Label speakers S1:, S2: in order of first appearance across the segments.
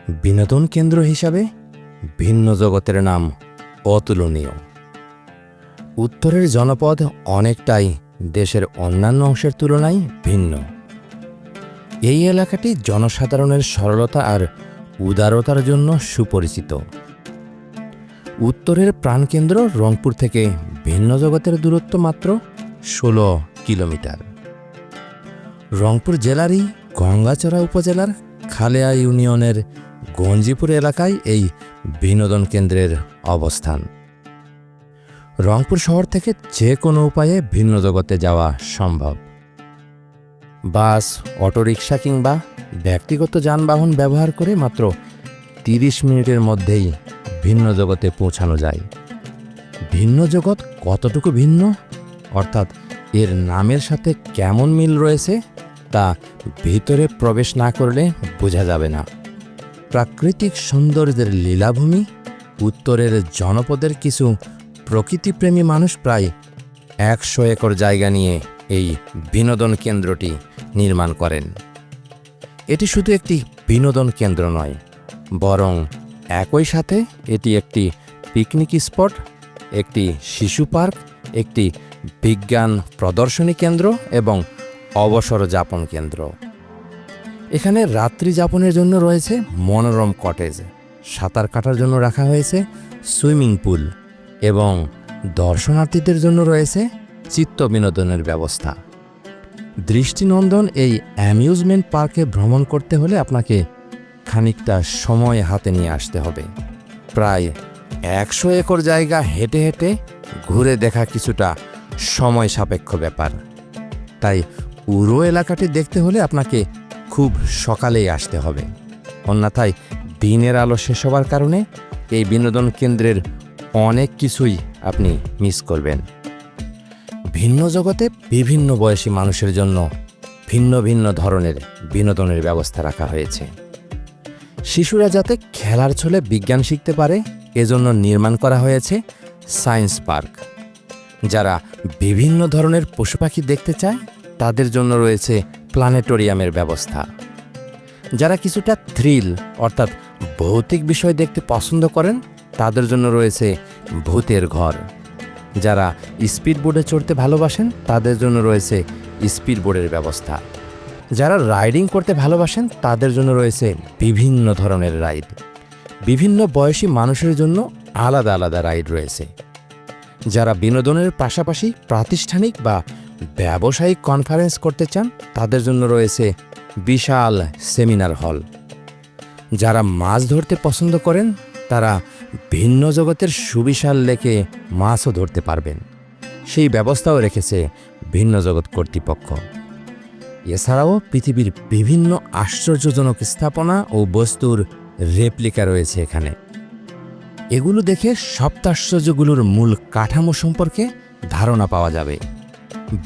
S1: বিনোদন কেন্দ্র হিসাবে ভিন্ন জগতের নাম অতুলনীয়। উত্তরের জনপদ অনেকটাই দেশের অন্যান্য অংশের তুলনায় ভিন্ন। এই এলাকাটি জনসাধারণের সরলতা আর উদারতার জন্য সুপরিচিত। উত্তরের প্রাণকেন্দ্র রংপুর থেকে ভিন্ন জগতের দূরত্ব মাত্র 16 কিলোমিটার। রংপুর জেলারই গঙ্গাচড়া উপজেলার খালেয়া ইউনিয়নের গঞ্জিপুর এলাকায় এই বিনোদন কেন্দ্রের অবস্থান। রংপুর শহর থেকে যে কোনো উপায়ে ভিন্ন জগতে যাওয়া সম্ভব। বাস, অটোরিকশা কিংবা ব্যক্তিগত যানবাহন ব্যবহার করে মাত্র 30 মিনিটের মধ্যেই ভিন্ন জগতে পৌঁছানো যায়। ভিন্ন জগৎ কতটুকু ভিন্ন, অর্থাৎ এর নামের সাথে কেমন মিল রয়েছে, তা ভিতরে প্রবেশ না করলে বোঝা যাবে না। প্রাকৃতিক সৌন্দর্যের লীলাভূমি উত্তরের জনপদের কিছু প্রকৃতিপ্রেমী মানুষ প্রায় 100 একর জায়গা নিয়ে এই বিনোদন কেন্দ্রটি নির্মাণ করেন। এটি শুধু একটি বিনোদন কেন্দ্র নয়, বরং একই সাথে এটি একটি পিকনিক স্পট, একটি শিশু পার্ক, একটি বিজ্ঞান প্রদর্শনী কেন্দ্র এবং অবসর যাপন কেন্দ্র। এখানে রাত্রি যাপনের জন্য রয়েছে মনোরম কটেজ, সাঁতার কাটার জন্য রাখা হয়েছে সুইমিং পুল এবং দর্শনার্থীদের জন্য রয়েছে চিত্ত বিনোদনের ব্যবস্থা। দৃষ্টিনন্দন এই অ্যামিউজমেন্ট পার্কে ভ্রমণ করতে হলে আপনাকে খানিকটা সময় হাতে নিয়ে আসতে হবে। প্রায় 100 একর জায়গা হেঁটে হেঁটে ঘুরে দেখা কিছুটা সময় সাপেক্ষ ব্যাপার। তাই পুরো এলাকাটি দেখতে হলে আপনাকে খুব সকালেই আসতে হবে, অন্যথায় দিনের আলো শেষ হওয়ার কারণে এই বিনোদন কেন্দ্রের অনেক কিছুই আপনি মিস করবেন। ভিন্ন জগতে বিভিন্ন বয়সী মানুষের জন্য ভিন্ন ভিন্ন ধরনের বিনোদনের ব্যবস্থা রাখা হয়েছে। শিশুরা যাতে খেলার ছলে বিজ্ঞান শিখতে পারে, এজন্য নির্মাণ করা হয়েছে সায়েন্স পার্ক। যারা বিভিন্ন ধরনের পশু পাখি দেখতে চায় তাদের জন্য রয়েছে প্ল্যানেটোরিয়ামের ব্যবস্থা। যারা কিছুটা থ্রিল অর্থাৎ ভৌতিক বিষয় দেখতে পছন্দ করেন তাদের জন্য রয়েছে ভূতের ঘর। যারা স্পিড বোর্ডে চড়তে ভালোবাসেন তাদের জন্য রয়েছে স্পিড বোর্ডের ব্যবস্থা। যারা রাইডিং করতে ভালোবাসেন তাদের জন্য রয়েছে বিভিন্ন ধরনের রাইড। বিভিন্ন বয়সী মানুষের জন্য আলাদা আলাদা রাইড রয়েছে। যারা বিনোদনের পাশাপাশি প্রাতিষ্ঠানিক বা ব্যবসায়িক কনফারেন্স করতে চান তাদের জন্য রয়েছে বিশাল সেমিনার হল। যারা মাছ ধরতে পছন্দ করেন তারা ভিন্ন জগতের সুবিশাল লেকে মাছও ধরতে পারবেন, সেই ব্যবস্থাও রেখেছে ভিন্ন জগৎ কর্তৃপক্ষ। এছাড়াও পৃথিবীর বিভিন্ন আশ্চর্যজনক স্থাপনা ও বস্তুর রেপ্লিকা রয়েছে এখানে। এগুলো দেখে সপ্তাশ্চর্যগুলোর মূল কাঠামো সম্পর্কে ধারণা পাওয়া যাবে।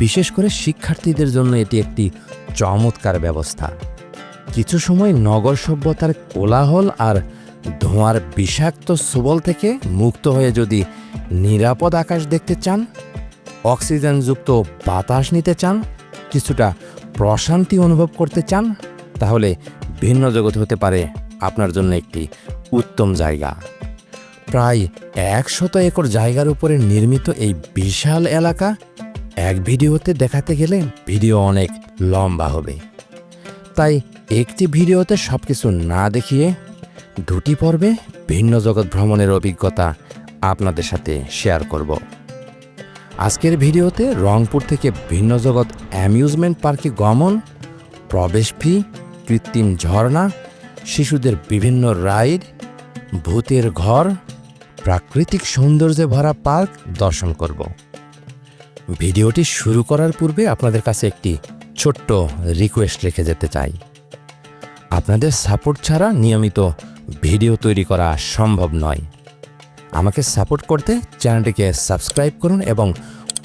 S1: বিশেষ করে শিক্ষার্থীদের জন্য এটি একটি চমৎকার ব্যবস্থা। কিছু সময় নগর সভ্যতার কোলাহল আর ধোঁয়ার বিষাক্ত ছোবল থেকে মুক্ত হয়ে যদি নিরাপদ আকাশ দেখতে চান, অক্সিজেনযুক্ত বাতাস নিতে চান, কিছুটা প্রশান্তি অনুভব করতে চান, তাহলে ভিন্ন জগৎ হতে পারে আপনার জন্য একটি উত্তম জায়গা। প্রায় 100 একর জায়গার উপরে নির্মিত এই বিশাল এলাকা এক ভিডিওতে দেখাতে গেলে ভিডিও অনেক লম্বা হবে। তাই একটি ভিডিওতে সবকিছু না দেখিয়ে 2টি পর্বে ভিন্ন জগৎ ভ্রমণের অভিজ্ঞতা আপনাদের সাথে শেয়ার করব। আজকের ভিডিওতে রংপুর থেকে ভিন্ন জগৎ অ্যামিউজমেন্ট পার্কে গমন, প্রবেশ ফি, কৃত্রিম ঝর্ণা, শিশুদের বিভিন্ন রাইড, ভূতের ঘর, প্রাকৃতিক সৌন্দর্যে ভরা পার্ক দর্শন করব। ভিডিওটি শুরু করার পূর্বে আপনাদের কাছে একটি ছোট্ট রিকোয়েস্ট রেখে যেতে চাই। আপনাদের সাপোর্ট ছাড়া নিয়মিত ভিডিও তৈরি করা সম্ভব নয়। আমাকে সাপোর্ট করতে চ্যানেলটিকে সাবস্ক্রাইব করুন এবং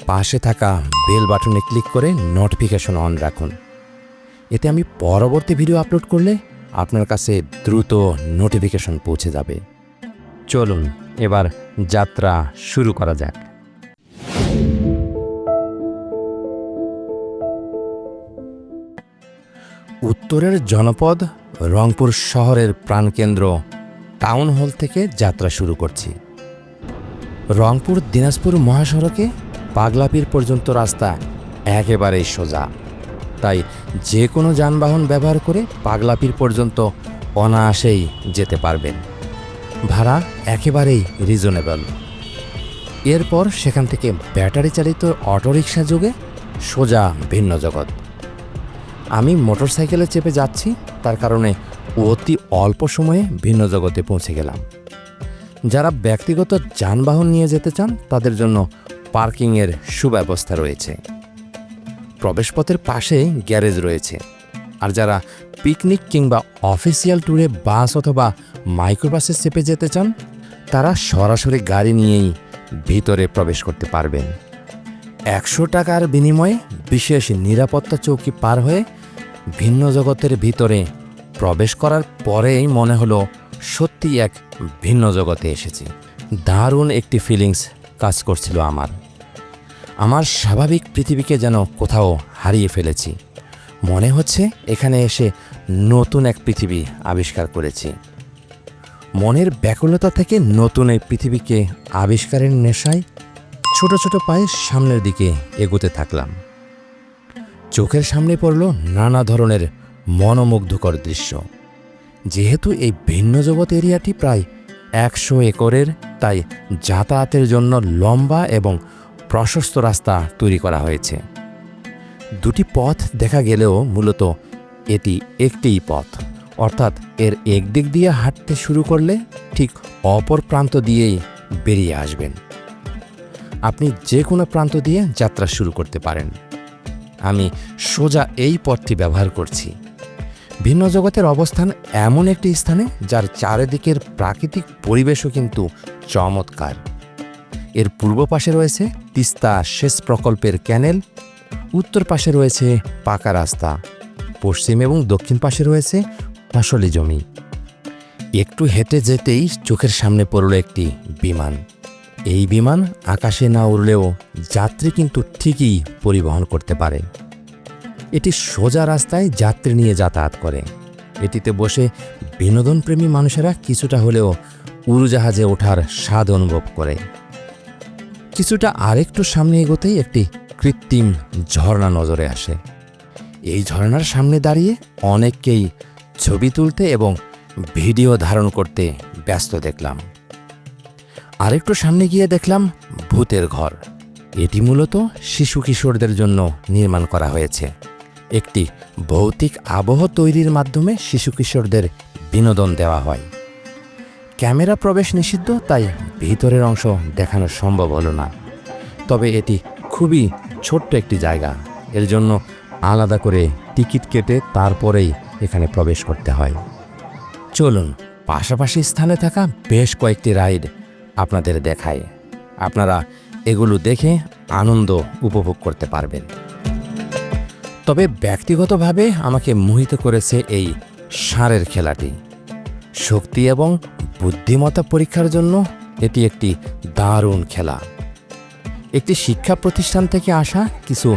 S1: পাশে থাকা বেল বাটনে ক্লিক করে নোটিফিকেশন অন রাখুন। এতে আমি পরবর্তী ভিডিও আপলোড করলে আপনার কাছে দ্রুত নোটিফিকেশন পৌঁছে যাবে। চলুন এবার যাত্রা শুরু করা যাক। উত্তরের জনপদ রংপুর শহরের প্রাণকেন্দ্র টাউন হল থেকে যাত্রা শুরু করছি। রংপুর দিনাজপুর মহাসড়কে পাগলাপীর পর্যন্ত রাস্তা একেবারেই সোজা, তাই যে কোনো যানবাহন ব্যবহার করে পাগলাপীর পর্যন্ত অনায়াসেই যেতে পারবেন। ভাড়া একেবারেই রিজনেবল। এরপর সেখান থেকে ব্যাটারি চালিত অটোরিকশা যোগে সোজা ভিন্ন জগৎ। আমি মোটরসাইকেলে চেপে যাচ্ছি, তার কারণে অতি অল্প সময়ে ভিন্ন জগতে পৌঁছে গেলাম। যারা ব্যক্তিগত যানবাহন নিয়ে যেতে চান তাদের জন্য পার্কিংয়ের সুব্যবস্থা রয়েছে। প্রবেশপথের পাশে গ্যারেজ রয়েছে। আর যারা পিকনিক কিংবা অফিসিয়াল ট্যুরে বাস অথবা মাইক্রোবাসে চেপে যেতে চান তারা সরাসরি গাড়ি নিয়েই ভিতরে প্রবেশ করতে পারবেন। 100 টাকার বিনিময়ে বিশেষ নিরাপত্তা চৌকি পার হয়ে ভিন্ন জগতের ভিতরে প্রবেশ করার পরেই মনে হলো সত্যি এক ভিন্ন জগতে এসেছি। দারুণ একটি ফিলিংস কাজ করছিল আমার স্বাভাবিক পৃথিবীকে যেন কোথাও হারিয়ে ফেলেছি। মনে হচ্ছে এখানে এসে নতুন এক পৃথিবী আবিষ্কার করেছি। মনের ব্যাকুলতা থেকে নতুন এই পৃথিবীকে আবিষ্কারের নেশায় ছোট ছোট পায়ে সামনের দিকে এগোতে থাকলাম। চোখের সামনে পড়ল নানা ধরনের মনোমুগ্ধকর দৃশ্য। যেহেতু এই ভিন্ন জগৎ এরিয়াটি প্রায় 100 একরের, তাই যাতায়াতের জন্য লম্বা এবং প্রশস্ত রাস্তা তৈরি করা হয়েছে। দুটি পথ দেখা গেলেও মূলত এটি একটিই পথ, অর্থাৎ এর একদিক দিয়ে হাঁটতে শুরু করলে ঠিক অপর প্রান্ত দিয়েই বেরিয়ে আসবেন। আপনি যে কোনো প্রান্ত দিয়ে যাত্রা শুরু করতে পারেন। আমি সোজা এই পথটি ব্যবহার করছি। ভিন্ন জগতের অবস্থান এমন একটি স্থানে যার চারিদিকের প্রাকৃতিক পরিবেশও কিন্তু চমৎকার। এর পূর্ব পাশে রয়েছে তিস্তা সেচ প্রকল্পের ক্যানেল, উত্তর পাশে রয়েছে পাকা রাস্তা, পশ্চিম এবং দক্ষিণ পাশে রয়েছে ফসলি জমি। একটু হেঁটে যেতেই চোখের সামনে পড়ল একটি বিমান। এই বিমান আকাশে না উড়লেও যাত্রী কিন্তু ঠিকই পরিবহন করতে পারে। এটি সোজা রাস্তায় যাত্রী নিয়ে যাতায়াত করে। এটিতে বসে বিনোদনপ্রেমী মানুষেরা কিছুটা হলেও উড়োজাহাজে ওঠার স্বাদ অনুভব করে। কিছুটা আরেকটু সামনে এগোতেই একটি কৃত্রিম ঝর্ণা নজরে আসে। এই ঝর্ণার সামনে দাঁড়িয়ে অনেককেই ছবি তুলতে এবং ভিডিও ধারণ করতে ব্যস্ত দেখলাম। আরেকটু সামনে গিয়ে দেখলাম ভূতের ঘর। এটি মূলত শিশু কিশোরদের জন্য নির্মাণ করা হয়েছে। একটি ভৌতিক আবহ তৈরির মাধ্যমে শিশু কিশোরদের বিনোদন দেওয়া হয়। ক্যামেরা প্রবেশ নিষিদ্ধ, তাই ভিতরের অংশ দেখানো সম্ভব হলো না। তবে এটি খুবই ছোট্ট একটি জায়গা, এর জন্য আলাদা করে টিকিট কেটে তারপরেই এখানে প্রবেশ করতে হয়। চলুন পাশাপাশি স্থানে থাকা বেশ কয়েকটি রাইড আপনাদের দেখায়। আপনারা এগুলো দেখে আনন্দ উপভোগ করতে পারবেন। তবে ব্যক্তিগতভাবে আমাকে মোহিত করেছে এই ষাঁড়ের খেলাটি। শক্তি এবং বুদ্ধিমত্তা পরীক্ষার জন্য এটি একটি দারুণ খেলা। একটি শিক্ষা প্রতিষ্ঠান থেকে আসা কিছু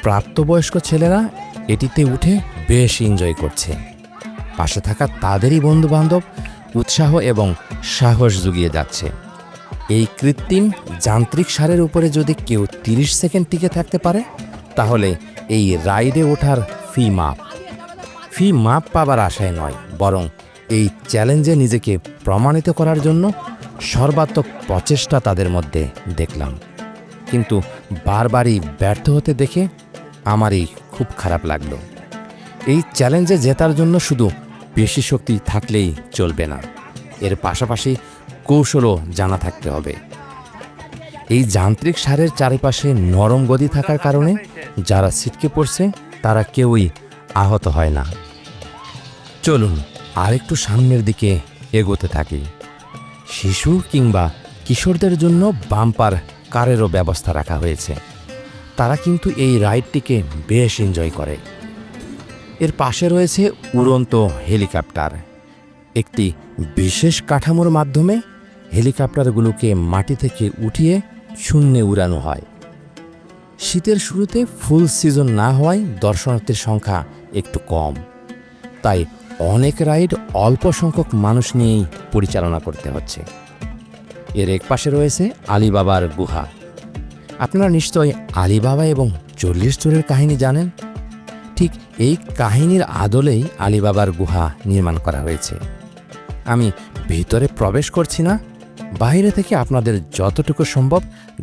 S1: প্রাপ্তবয়স্ক ছেলেরা এটিতে উঠে বেশ এনজয় করছে। পাশে থাকা তাদেরই বন্ধুবান্ধব উৎসাহ এবং সাহস জুগিয়ে যাচ্ছে। এই কৃত্রিম যান্ত্রিক ষাঁড়ের উপরে যদি কেউ 30 সেকেন্ড টিকে থাকতে পারে তাহলে এই রাইডে ওঠার ফি মাপ পাবার আশায় নয়, বরং এই চ্যালেঞ্জে নিজেকে প্রমাণিত করার জন্য সর্বাত্মক প্রচেষ্টা তাদের মধ্যে দেখলাম। কিন্তু বারবারই ব্যর্থ হতে দেখে আমারই খুব খারাপ লাগলো। এই চ্যালেঞ্জে জেতার জন্য শুধু পেশি শক্তি থাকলেই চলবে না, এর পাশাপাশি কৌশলও জানা থাকতে হবে। এই যান্ত্রিক ষাঁড়ের চারিপাশে নরম গদি থাকার কারণে যারা ছিটকে পড়ছে তারা কেউই আহত হয় না। চলুন আরেকটু সামনের দিকে এগোতে থাকি। শিশু কিংবা কিশোরদের জন্য বাম্পার কারেরও ব্যবস্থা রাখা হয়েছে। তারা কিন্তু এই রাইডটিকে বেশ এনজয় করে। এর পাশে রয়েছে উড়ন্ত হেলিকপ্টার। একটি বিশেষ কাঠামোর মাধ্যমে হেলিকপ্টারগুলোকে মাটি থেকে উঠিয়ে শূন্যে উড়ানো হয়। শীতের শুরুতে ফুল সিজন না হওয়ায় দর্শনার্থীর সংখ্যা একটু কম, তাই অনেক রাইড অল্প সংখ্যক মানুষ নিয়েই পরিচালনা করতে হচ্ছে। এর এক পাশে রয়েছে আলীবাবার গুহা। আপনারা নিশ্চয়ই আলীবাবা এবং 40 চোরের কাহিনী জানেন। ঠিক এই কাহিনীর আদলেই আলীবাবার গুহা নির্মাণ করা হয়েছে। আমি ভিতরে প্রবেশ করছি না, বাইরে থেকে আপনাদের যতটুকু সম্ভব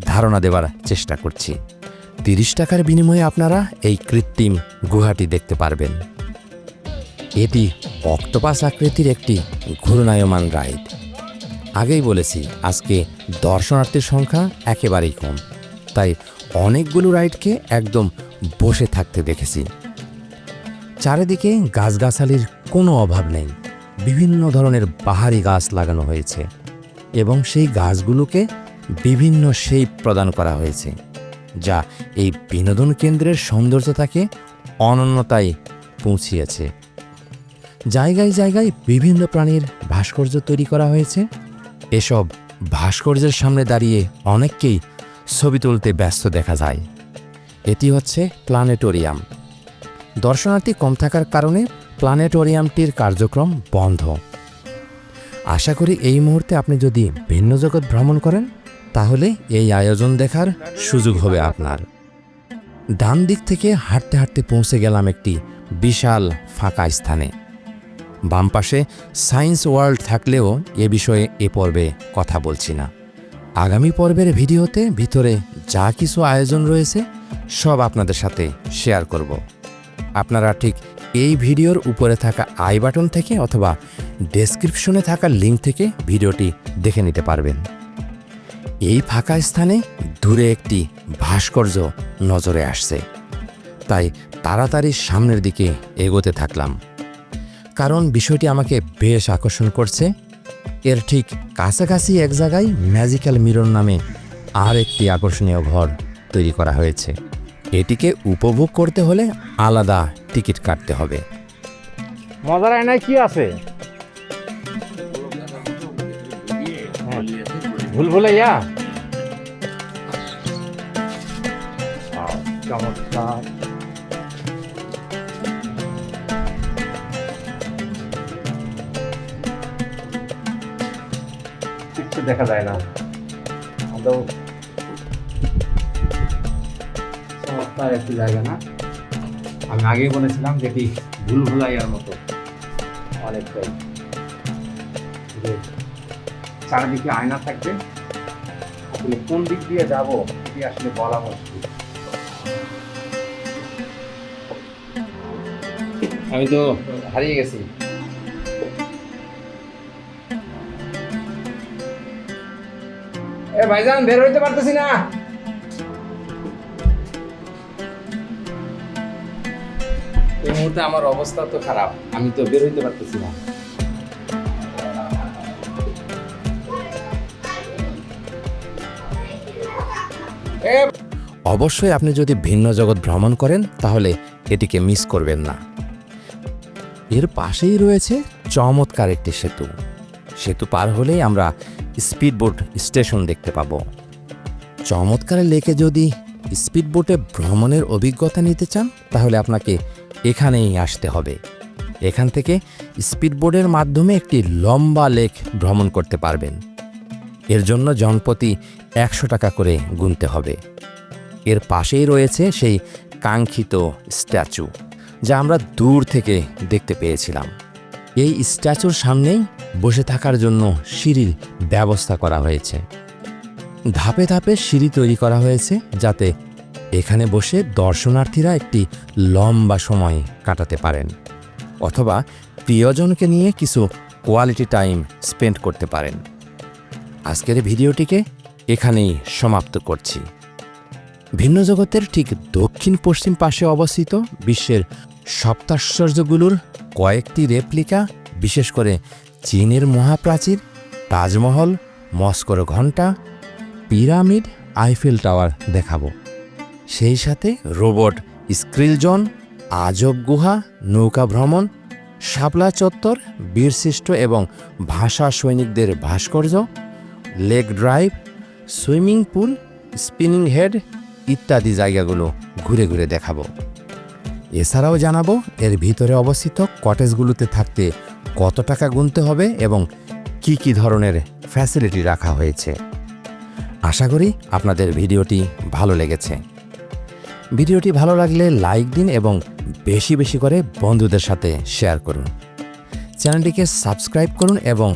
S1: ধারণা দেওয়ার চেষ্টা করছি। 30 টাকার বিনিময়ে আপনারা এই কৃত্রিম গুহাটি দেখতে পারবেন। এটি অক্টোপাস আকৃতির একটি ঘূর্ণায়মান রাইড। আগেই বলেছি, আজকে দর্শনার্থীর সংখ্যা একেবারেই কম, তাই অনেকগুলো রাইডকে একদম বসে থাকতে দেখেছি। চারিদিকে গাছগাছালির কোনো অভাব নেই। বিভিন্ন ধরনের বাহারি গাছ লাগানো হয়েছে এবং সেই গাছগুলোকে বিভিন্ন শেপ প্রদান করা হয়েছে, যা এই বিনোদন কেন্দ্রের সৌন্দর্যতাকে অনন্যতায় পৌঁছিয়েছে। জায়গায় জায়গায় বিভিন্ন প্রাণীর ভাস্কর্য তৈরি করা হয়েছে। এসব ভাস্কর্যের সামনে দাঁড়িয়ে অনেককেই ছবি তুলতে ব্যস্ত দেখা যায়। এটি হচ্ছে প্ল্যানেটোরিয়াম। দর্শনার্থী কম থাকার কারণে প্ল্যানেটোরিয়ামটির কার্যক্রম বন্ধ। আশা করি এই মুহূর্তে আপনি যদি ভিন্ন জগৎ ভ্রমণ করেন, তাহলে এই আয়োজন দেখার সুযোগ হবে আপনার। ডান দিক থেকে হাঁটতে হাঁটতে পৌঁছে গেলাম একটি বিশাল ফাঁকা স্থানে। বাম পাশে সায়েন্স ওয়ার্ল্ড থাকলেও এ বিষয়ে এ পর্বে কথা বলছি না। আগামী পর্বের ভিডিওতে ভিতরে যা কিছু আয়োজন রয়েছে সব আপনাদের সাথে শেয়ার করব। আপনারা ঠিক এই ভিডিওর উপরে থাকা আই বাটন থেকে অথবা ডেসক্রিপশনে থাকা লিঙ্ক থেকে ভিডিওটি দেখে নিতে পারবেন। এই ফাঁকা স্থানে দূরে একটি ভাস্কর্য নজরে আসছে, তাই তাড়াতাড়ি সামনের দিকে এগোতে থাকলাম, কারণ বিষয়টি আমাকে বেশ আকর্ষণ করছে। এর ঠিক কাছাকাছি এক জায়গায় ম্যাজিক্যাল মিরর নামে আর একটি আকর্ষণীয় ঘর তৈরি করা হয়েছে। এটিকে উপভোগ করতে হলে আলাদা টিকিট কাটতে হবে।
S2: মজার আয়নায় কি আছে? ভুলভুলাইয়া। চমৎকার। কিচ্ছু দেখা যায় না। চমৎকার একটি জায়গা না? আমি আগেই বলেছিলাম যেটি ভুলভুলাইয়ার মতো অনেকটাই। চারিদিকে আয়না থাকবে, আসলে কোন দিক দিয়ে যাব এটি আসলে বলা মুশকিল। আমি তো হারিয়ে গেছি। এ ভাইজান, বের হইতে পারতেছি না। এই মুহূর্তে আমার অবস্থা তো খারাপ, আমি তো বের হইতে পারতেছি না।
S1: অবশ্যই আপনি যদি ভিন্ন জগৎ ভ্রমণ করেন তাহলে এটিকে মিস করবেন না। এর পাশেই রয়েছে চমৎকার একটি সেতু। সেতু পার হলেই আমরা স্পিডবোট স্টেশন দেখতে পাবো। চমৎকার লেকে যদি স্পিডবোটে ভ্রমণের অভিজ্ঞতা নিতে চান তাহলে আপনাকে এখানেই আসতে হবে। এখান থেকে স্পিডবোটের মাধ্যমে একটি লম্বা লেক ভ্রমণ করতে পারবেন। এর জন্য জনপ্রতি 100 টাকা করে গুনতে হবে। এর পাশেই রয়েছে সেই কাঙ্ক্ষিত স্ট্যাচু, যা আমরা দূর থেকে দেখতে পেয়েছিলাম। এই স্ট্যাচুর সামনেই বসে থাকার জন্য সিঁড়ির ব্যবস্থা করা হয়েছে। ধাপে ধাপে সিঁড়ি তৈরি করা হয়েছে, যাতে এখানে বসে দর্শনার্থীরা একটি লম্বা সময় কাটাতে পারেন অথবা প্রিয়জনকে নিয়ে কিছু কোয়ালিটি টাইম স্পেন্ড করতে পারেন। আজকের ভিডিওটিকে এখানেই সমাপ্ত করছি। ভিন্ন জগতের ঠিক দক্ষিণ পশ্চিম পাশে অবস্থিত বিশ্বের সপ্তাশ্চর্যগুলোর কয়েকটি রেপ্লিকা, বিশেষ করে চীনের মহাপ্রাচীর, তাজমহল, মস্কোর ঘণ্টা, পিরামিড, আইফেল টাওয়ার দেখাবো। সেই সাথে রোবট স্ক্রিলজন, আজব গুহা, নৌকা ভ্রমণ, শাপলা চত্বর, বীরশ্রেষ্ঠ এবং ভাষা সৈনিকদের ভাস্কর্য, lake drive, swimming pool, spinning head ইত্যাদি জায়গাগুলো ঘুরে ঘুরে দেখাবো। এছাড়াও জানাবো এর ভিতরে অবস্থিত কটেজগুলোতে থাকতে কত টাকা গুনতে হবে এবং কি কি ধরনের ফ্যাসিলিটি রাখা হয়েছে। আশা করি আপনাদের ভিডিওটি ভালো লেগেছে। ভিডিওটি ভালো লাগলে লাইক দিন এবং বেশি বেশি করে বন্ধুদের সাথে শেয়ার করুন। চ্যানেলটিকে সাবস্ক্রাইব করুন এবং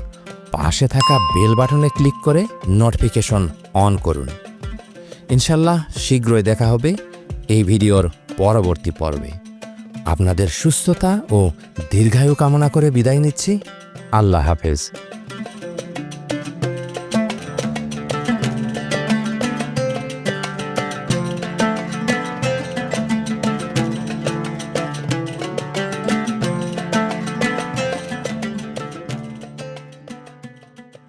S1: পাশে থাকা বেল বাটনে ক্লিক করে নোটিফিকেশন অন করুন। ইনশাল্লাহ শীঘ্রই দেখা হবে এই ভিডিওর পরবর্তী পর্বে। আপনাদের সুস্থতা ও দীর্ঘায়ু কামনা করে বিদায় নিচ্ছি। আল্লাহ হাফেজ।